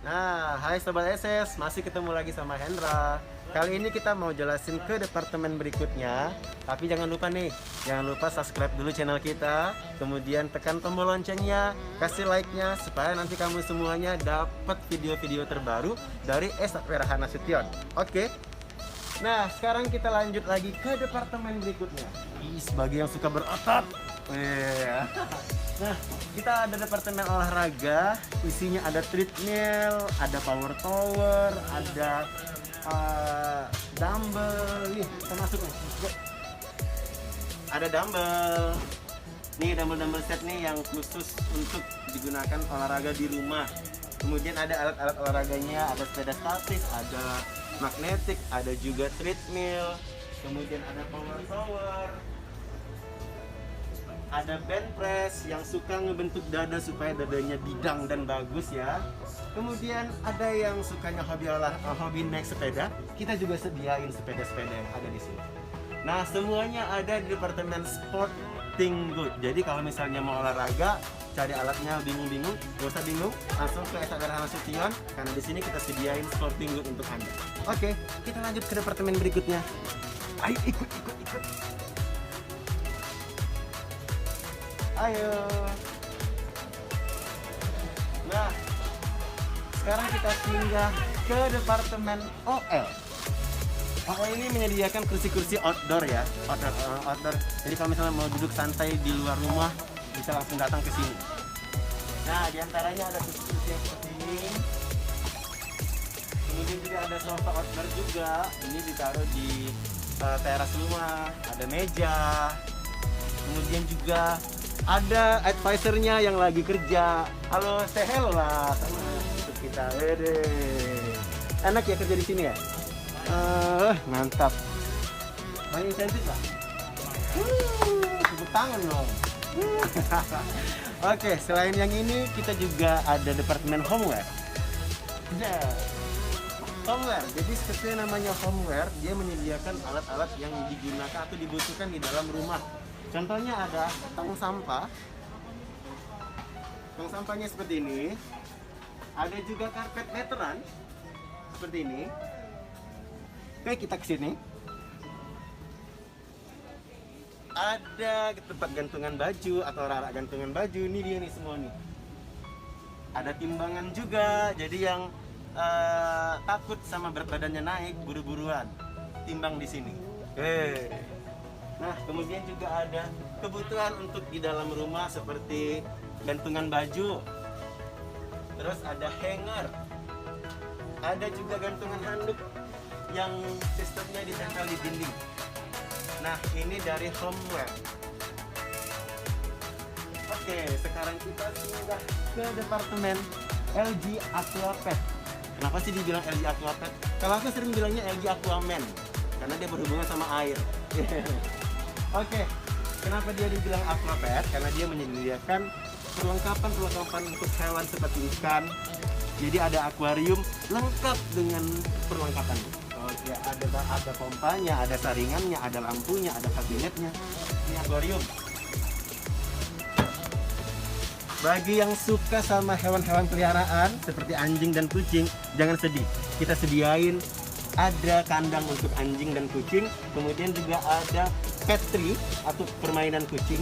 Nah, hai Sobat SS, masih ketemu lagi sama Hendra. Kali ini kita mau jelasin ke departemen berikutnya. Tapi jangan lupa nih, jangan lupa subscribe dulu channel kita. Kemudian tekan tombol loncengnya, kasih like-nya, supaya nanti kamu semuanya dapat video-video terbaru dari Rahana Nasution. Oke? Nah, sekarang kita lanjut lagi ke departemen berikutnya. Bagi yang suka berotot. Nah, kita ada departemen olahraga, isinya ada treadmill, ada power tower, ada dumbbell. Nih, kita masuk nih. Ada dumbbell. Nih, dumbbell set nih yang khusus untuk digunakan olahraga di rumah. Kemudian ada alat-alat olahraganya, ada sepeda statis, ada magnetik, ada juga treadmill. Kemudian ada power tower. Ada band press yang suka ngebentuk dada supaya dadanya bidang dan bagus ya. Kemudian ada yang sukanya hobi naik sepeda, kita juga sediain sepeda-sepeda yang ada di sini. Nah, semuanya ada di departemen Sporting Good. Jadi kalau misalnya mau olahraga, cari alatnya bingung-bingung, gak usah bingung, langsung ke Rahana Nasution karena di sini kita sediain Sporting Good untuk Anda. Oke, kita lanjut ke departemen berikutnya. Ayo ikut. Ayo. Nah, sekarang kita singgah ke departemen OL. OL ini menyediakan kursi-kursi outdoor ya, outdoor. Jadi kalau misalnya mau duduk santai di luar rumah, bisa langsung datang ke sini. Nah, diantaranya ada kursi-kursi yang seperti ini. Kemudian juga ada sofa outdoor juga. Ini ditaruh di teras rumah. Ada meja. Kemudian juga ada advisernya yang lagi kerja. Halo, say hello lah sama kita. Enak ya kerja di sini ya? Mantap. Banyak insentif lah. Tepuk tangan dong. Oke, selain yang ini kita juga ada departemen homeware. Homeware, jadi seperti namanya homeware, dia menyediakan alat-alat yang digunakan atau dibutuhkan di dalam rumah. Contohnya ada tong sampah. Tong sampahnya seperti ini. Ada juga karpet veteran seperti ini. Oke, kita ke sini. Ada tempat gantungan baju atau rak gantungan baju. Ini dia nih semua nih. Ada timbangan juga. Jadi yang takut sama berat badannya naik, buru-buruan timbang di sini. Nah, kemudian juga ada kebutuhan untuk di dalam rumah seperti gantungan baju. Terus ada hanger. Ada juga gantungan handuk yang sistemnya ditempel di dinding. Nah, ini dari homeware. Oke, sekarang kita singgah ke departemen LG Aquapet. Kenapa sih dibilang LG Aquapet? Kalau aku sering bilangnya LG Aquaman karena dia berhubungan sama air. Oke, kenapa dia dibilang Aquapet? Karena dia menyediakan perlengkapan untuk hewan seperti ikan. Jadi ada akuarium lengkap dengan perlengkapannya. Oke, ada pompanya, ada saringannya, ada lampunya, ada kabinetnya. Ini akuarium. Bagi yang suka sama hewan-hewan peliharaan seperti anjing dan kucing, jangan sedih. Kita sediain ada kandang untuk anjing dan kucing, kemudian juga ada pet tree atau permainan kucing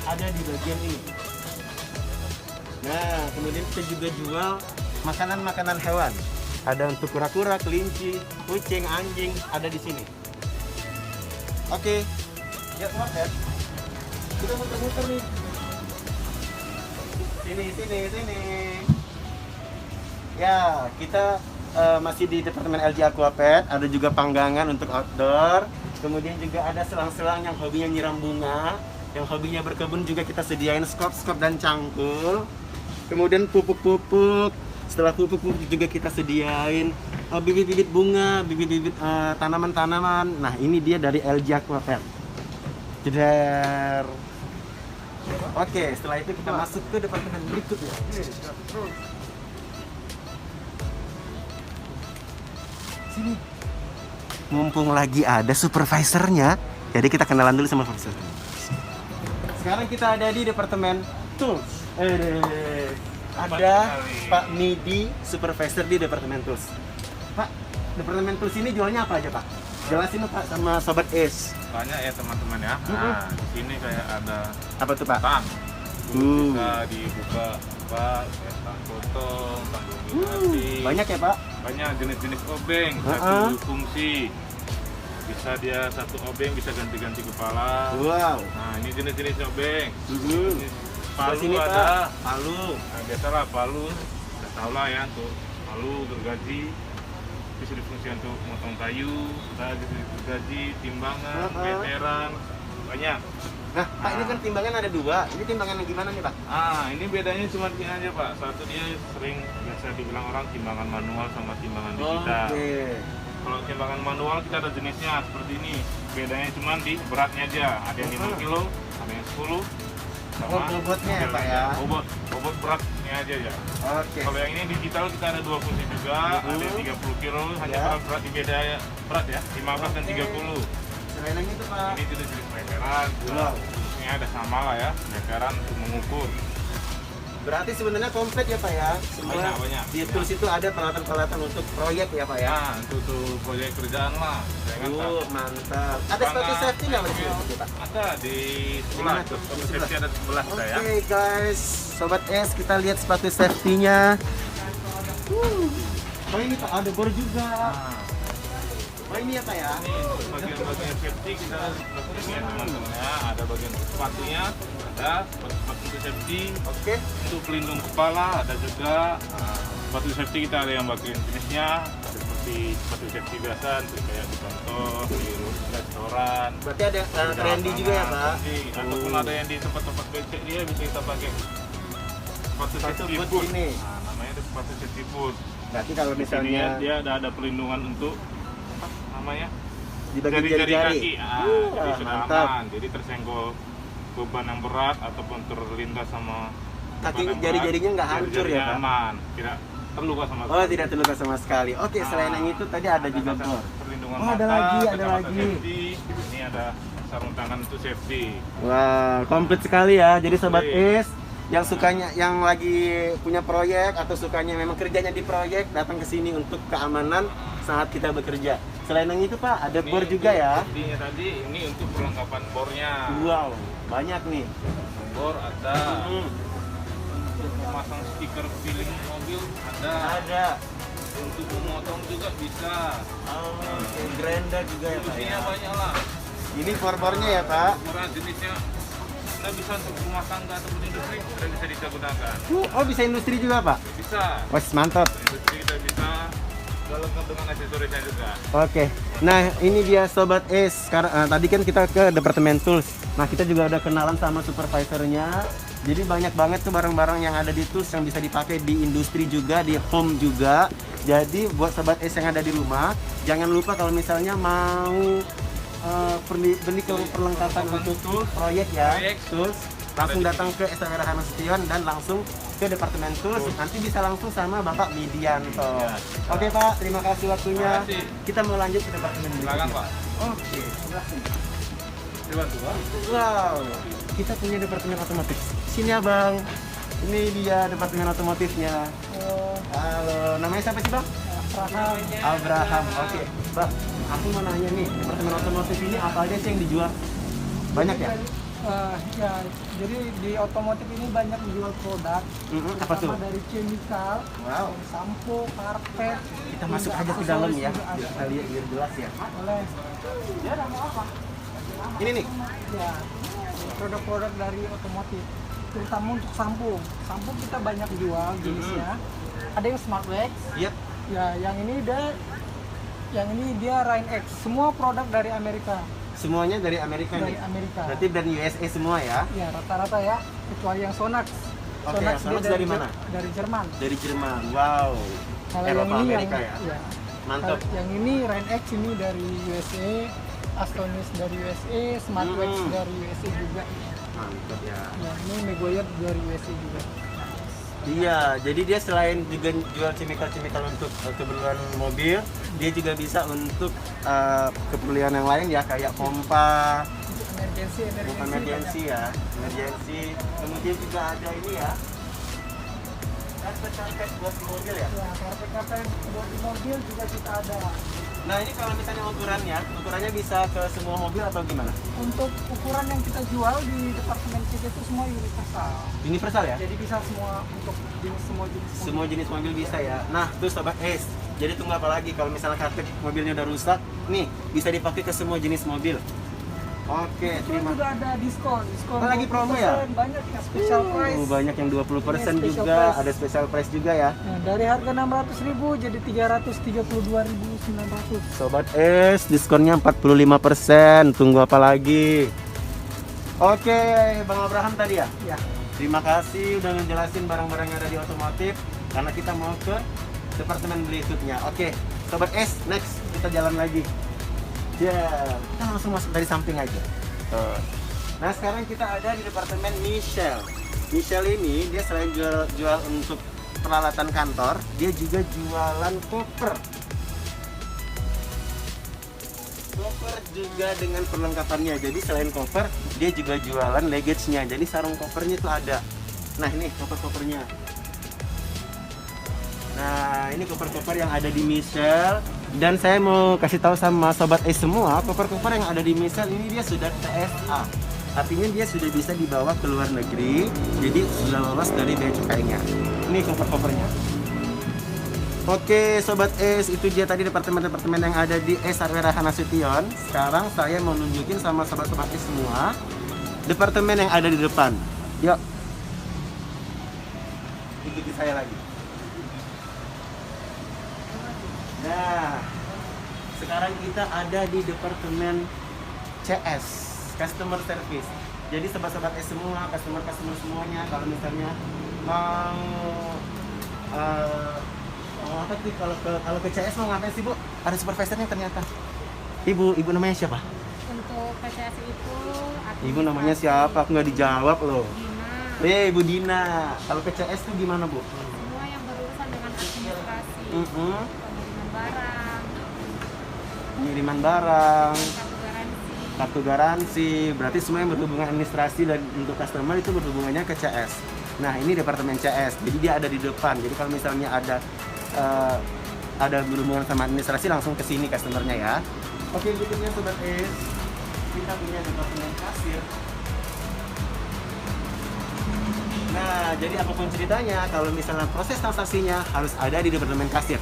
ada di bagian ini. Nah, kemudian kita juga jual makanan-makanan hewan. Ada untuk kura-kura, kelinci, kucing, anjing ada di sini. Oke, ya teman-teman, kita muter-muter nih. Sini. Ya, kita masih di departemen LG Aquapet. Ada juga panggangan untuk outdoor. Kemudian juga ada selang-selang yang hobinya nyiram bunga, yang hobinya berkebun juga kita sediain skop dan cangkul. Kemudian pupuk-pupuk. Setelah pupuk-pupuk juga kita sediain bibit-bibit bunga, bibit-bibit tanaman-tanaman. Nah, ini dia dari LG Aquapet. Jeder. Oke, setelah itu kita masuk ke departemen berikutnya. Sini. Mumpung lagi ada supervisornya, jadi kita kenalan dulu sama supervisornya. Sekarang kita ada di departemen tools. ada Pak Midi, supervisor di Departemen Tools. Pak, Departemen Tools ini jualnya apa aja Pak? Jelasin Pak sama Sobat Es. Banyak ya teman-teman ya. Nah, di sini kayak ada Apa tuh Pak? tang. Bisa dibuka Pak, kayak tang potong, tang dominasi. Banyak ya Pak? Banyak jenis-jenis obeng, satu fungsi. Bisa dia satu obeng bisa ganti-ganti kepala. Wow. Nah, ini jenis-jenis obeng. Palu Palu ada. ada. Palu. Nah, biasalah palu. Kita tahu lah ya untuk palu gergaji. Bisa difungsikan untuk motong kayu, ada gergaji, timbangan, meteran, banyak. Nah, Pak ini kan timbangan ada 2. Ini timbangan yang gimana nih Pak? Ini bedanya cuma ini aja Pak. Satu dia sering biasa dibilang orang timbangan manual sama timbangan digital. Kalau timbangan manual kita ada jenisnya seperti ini. Bedanya cuma di beratnya aja. Ada yang 5 kilo, ada yang 10. Sama bobotnya ya Pak ya? Bobot beratnya aja ya. Kalau yang ini digital kita ada 2 fungsi juga. Ada yang 30 kilo, hanya berat di beda ya. Berat ya, 15 dan 30. Selain itu Pak, ini jenis meteran. Ini ada sama lah ya, meteran untuk mengukur. Berarti sebenarnya komplit ya Pak ya? Semua banyak. Di tools itu ada peralatan-peralatan untuk proyek ya Pak ya? Untuk proyek kerjaan lah. Mantap. Ada sepatu safety nggak di sini Pak? Ada di sebelah. Sepatu safety ada di sebelah ya. Oke guys, Sobat Es, kita lihat sepatu safety-nya. Oh ini Pak, ada bor juga. Oh ini ya Pak ya? Ini untuk bagian-bagian safety kita lakukan ya teman-teman ya. Ada bagian sepatunya, ada sepatu safety. Oke. Untuk pelindung kepala ada juga. Sepatu safety kita ada yang bagian jenisnya. Ada seperti sepatu safety biasa, kayak di kantor, di restoran. Berarti ada trendy juga ya Pak? Ataupun ada yang di tempat-tempat becek dia bisa kita pakai sepatu safety boot. Ini. Namanya itu sepatu safety boot. Berarti kalau misalnya dia ada perlindungan untuk namanya di bagian jari-jari. Kaki. Jadi sudah aman. Jadi tersenggol beban yang berat ataupun terlindas sama kaki jari-jarinya nggak hancur ya Pak? Aman, tidak terluka sama sekali. Oh, tidak terluka sama sekali. Oke, selain yang itu tadi ada juga bor. Perlindungan ada mata, lagi. Safety. Ini ada sarung tangan untuk safety. Wah, komplit sekali ya. Jadi Sobat Es yang sukanya, yang lagi punya proyek atau sukanya memang kerjanya di proyek, datang ke sini untuk keamanan saat kita bekerja. Selain yang itu Pak, ada bor juga ya? Ini tadi ini untuk perlengkapan bornya. Wow, banyak nih. Bor ada. Untuk memasang stiker filling mobil ada. Untuk memotong juga bisa. Gerenda juga ya Pak ya? Banyak lah. Ini bor-bornya ya Pak? Murah jenisnya. Kita bisa untuk rumah tangga ataupun industri kita bisa digunakan. Oh, bisa industri juga Pak? Bisa. Wah, mantap. Industri kita bisa lengkap dengan aksesorisnya juga. Oke. Nah, ini dia Sobat Es. Sekarang tadi kan kita ke Departemen Tools. Nah, kita juga udah kenalan sama supervisornya. Jadi banyak banget tuh barang-barang yang ada di tools yang bisa dipakai di industri juga, di home juga. Jadi buat Sobat Es yang ada di rumah, jangan lupa kalau misalnya mau beli perlengkapan untuk proyek ya, tools, langsung datang ke STW Rahana Sution dan langsung ke Departemen Tools. Nanti bisa langsung sama Bapak Midianto. Oke Pak, terima kasih waktunya. Kita mau lanjut ke Departemen berikutnya. Silakan Pak. Oke, silakan. Dibantu Pak. Wow, kita punya Departemen Otomotif. Sini Abang. Ini dia Departemen Otomotifnya. Halo, namanya siapa sih Bang? Abraham. Oke, Bang. Aku mau nanya nih, Departemen Otomotif ini apa aja sih yang dijual? Banyak ya? Ya, jadi di otomotif ini banyak menjual produk. Apa tuh? Dari chemical, Wow. sampo, karpet. Kita masuk aja ke dalam ya, biar kita lihat biar jelas ya. Boleh. Ini nih. Ya, produk-produk dari otomotif. Terutama untuk sampo. Sampo kita banyak jual jenisnya. Ada yang Smart Wax. Yap. Ya, yang ini dia Rain X. Semua produk dari Amerika. Semuanya dari Amerika Dari nih. Amerika. Berarti brand USA semua ya? Ya, rata-rata ya, kecuali yang Sonax. Oke, Sonax Sonax dia dari mana? Dari Jerman. Dari Jerman. Wow. Kalau Eropa yang ini Amerika yang, ya? Mantap. Kalau yang ini Rain X ini dari USA, Astonis dari USA, Smart Wax dari USA juga. Mantap ya. Ya, ini Megoyard dari USA juga. Iya, jadi dia selain juga jual chemical-chemical untuk keperluan mobil, dia juga bisa untuk keperluan yang lain ya, kayak pompa, Emergency emergency ya, emergency. Kemudian juga ada ini ya, karpet buat di mobil ya? Ya, karpet-karpet buat di mobil juga kita ada. Nah ini kalau misalnya ukurannya bisa ke semua mobil atau gimana? Untuk ukuran yang kita jual di departemen kita itu semua universal. Universal ya? Jadi bisa semua untuk semua jenis mobil. Semua jenis mobil bisa ya. Nah tuh Sobat Es, jadi tunggu apa lagi kalau misalnya karpet mobilnya udah rusak, nih bisa dipakai ke semua jenis mobil. Oke, Itu terima. juga ada diskon. Oh, lagi promo ya? Banyak yang special price. Banyak yang 20% Iya, special juga, price. ada special price juga ya. Nah, dari harga 600.000 jadi 332.900. Sobat Es, diskonnya 45%. Tunggu apa lagi? Oke, Bang Abraham tadi ya. Ya. Terima kasih udah ngejelasin barang-barang yang ada di otomotif. Karena kita mau ke departemen berikutnya. Oke, Sobat Es, next kita jalan lagi. Ya, kita langsung masuk dari samping aja. Tuh. Nah, sekarang kita ada di departemen Michelle. Michelle ini dia selain jual untuk peralatan kantor, dia juga jualan koper. Koper juga dengan perlengkapannya. Jadi selain koper, dia juga jualan luggage-nya. Jadi sarung kopernya itu ada. Nah, ini koper-kopernya. Nah, ini koper-koper yang ada di Michelle. Dan saya mau kasih tahu sama Sobat Es semua, koper-koper yang ada di Michelle ini dia sudah TSA. Artinya dia sudah bisa dibawa ke luar negeri, jadi sudah lolos dari bea cukainya. Ini koper-kopernya. Oke, Sobat Es, itu dia tadi departemen-departemen yang ada di Es Hardware Nasution. Sekarang saya mau nunjukin sama Sobat-Sobat Es semua departemen yang ada di depan. Yuk, ikuti saya lagi. Nah, sekarang kita ada di departemen CS, Customer Service. Jadi sobat-sobat es semua, customer semuanya, kalau misalnya mau apa sih kalau ke CS mau ngapain sih Bu? Ada supervisornya ternyata. Ibu namanya siapa? Untuk PCS itu Ibu namanya siapa? Aku nggak dijawab loh. Dina, Ibu Dina. Kalau PCS tuh gimana Bu? semua yang berurusan dengan administrasi, Pengiriman barang, kartu garansi, kartu garansi, berarti semua yang berhubungan administrasi dan untuk customer itu berhubungannya ke CS. Nah ini departemen CS, jadi dia ada di depan. Jadi kalau misalnya ada berhubungan sama administrasi langsung ke sini customernya ya. Oke, berikutnya Sobat Es, kita punya departemen kasir. Nah, jadi apapun ceritanya, kalau misalnya proses transaksinya harus ada di departemen kasir.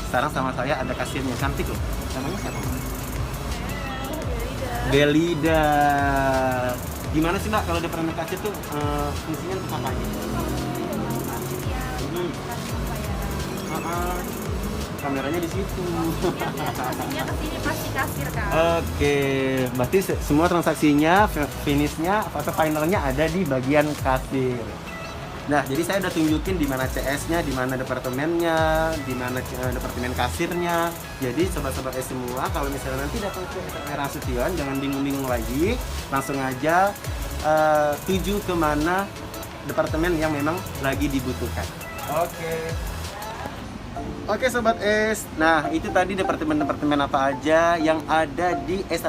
Sekarang sama saya ada kasirnya, cantik loh. Namanya siapa? Belida. Gimana sih Mbak kalau departemen kasir tuh fungsinya untuk apa aja? Kameranya di situ. transaksinya kesini pasti kasir kan. Oke, berarti semua transaksinya, finishnya atau finalnya ada di bagian kasir. Nah, jadi saya udah tunjukin di mana CS-nya, di mana departemennya, di mana departemen kasirnya. Jadi sobat-sobat es semua, kalau misalnya nanti datang ke Era Nasution, jangan bingung-bingung lagi, langsung aja tuju ke mana departemen yang memang lagi dibutuhkan. Oke Sobat Es, nah itu tadi departemen-departemen apa aja yang ada di Es